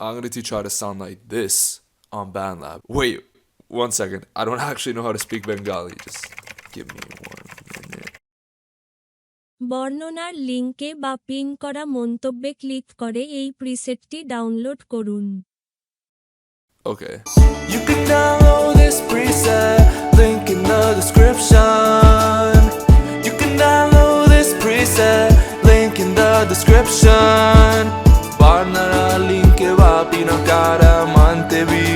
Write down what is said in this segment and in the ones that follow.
I'm gonna teach you how to sound like this on Bandlab. Wait, 1 second. I don't actually know how to speak Bengali. Just give me 1 minute. বর্ণনার লিংকে বা pin করা মন্তব্যে click করে এই প্রিসেটটি download করুন। Okay. You can download this preset, link in the description. You can download this preset, link in the description. Barnara link va pino cara mantevi.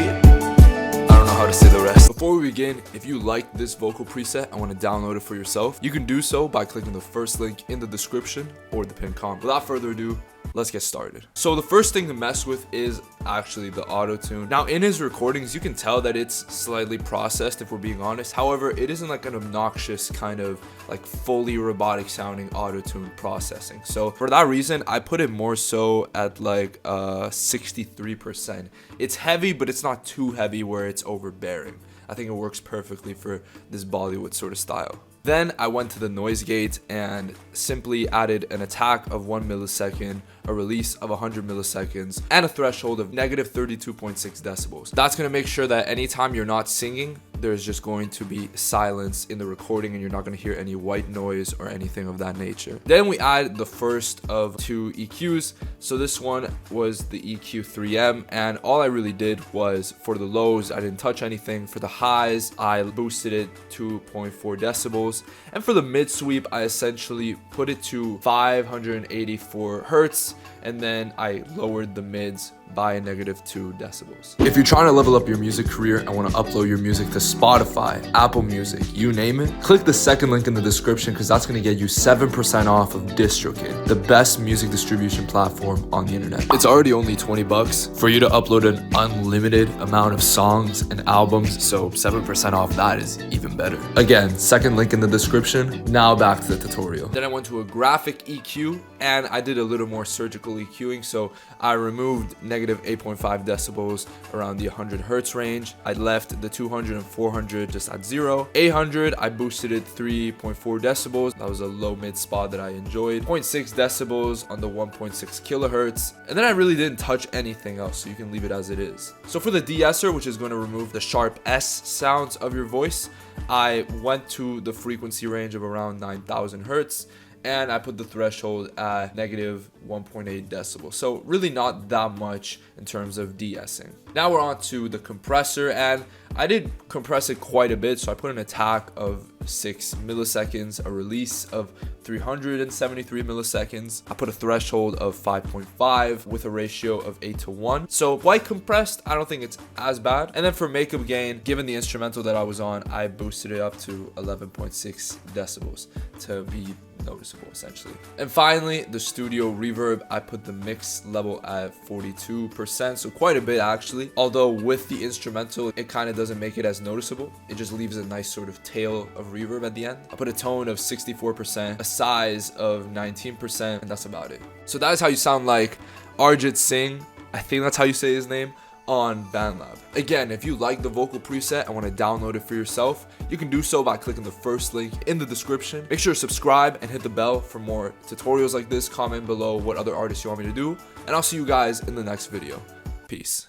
I don't know how to say the rest. Before we begin, if you like this vocal preset and want to download it for yourself, you can do so by clicking the first link in the description or the pinned comment. Without further ado, let's get started. So the first thing to mess with is actually the auto-tune. Now in his recordings, you can tell that it's slightly processed if we're being honest. However, it isn't like an obnoxious kind of like fully robotic sounding auto-tune processing. So for that reason, I put it more so at like 63%. It's heavy, but it's not too heavy where it's overbearing. I think it works perfectly for this Bollywood sort of style. Then I went to the noise gate and simply added an attack of 1 millisecond, a release of 100 milliseconds, and a threshold of negative 32.6 decibels. That's going to make sure that anytime you're not singing, there's just going to be silence in the recording and you're not going to hear any white noise or anything of that nature. Then we add the first of 2 EQs. So this one was the EQ3M, and all I really did was for the lows, I didn't touch anything. For the highs, I boosted it 2.4 decibels. And for the mid sweep, I essentially put it to 584 hertz, and then I lowered the mids by negative 2 decibels. If you're trying to level up your music career and want to upload your music to Spotify, Apple Music, you name it, click the second link in the description because that's going to get you 7% off of DistroKid, the best music distribution platform on the internet. It's already only 20 bucks for you to upload an unlimited amount of songs and albums, so 7% off that is even better. Again, second link in the description. Now back to the tutorial. Then I went to a graphic EQ and I did a little more surgical EQing, so I removed negative 8.5 decibels around the 100 hertz range. I left the 200 and 400 just at 0. 800, I boosted it 3.4 decibels. That was a low mid spot that I enjoyed. 0.6 decibels on the 1.6 kilohertz. And then I really didn't touch anything else, so you can leave it as it is. So for the de-esser, which is going to remove the sharp S sounds of your voice, I went to the frequency range of around 9,000 hertz. And I put the threshold at negative 1.8 decibels. So really not that much in terms of de-essing. Now we're on to the compressor, and I did compress it quite a bit. So I put an attack of 6 milliseconds, a release of 373 milliseconds. I put a threshold of 5.5 with a ratio of 8:1. So quite compressed. I don't think it's as bad. And then for makeup gain, given the instrumental that I was on, I boosted it up to 11.6 decibels to be noticeable essentially. And finally, the studio reverb, I put the mix level at 42%, so quite a bit actually. Although with the instrumental, it kind of doesn't make it as noticeable. It just leaves a nice sort of tail of reverb at the end. I put a tone of 64%, a size of 19%, and that's about it. So that is how you sound like ARJIT SINGH. I think that's how you say his name on Bandlab. Again, if you like the vocal preset and want to download it for yourself, you can do so by clicking the first link in the description. Make sure to subscribe and hit the bell for more tutorials like this. Comment below what other artists you want me to do, and I'll see you guys in the next video. Peace.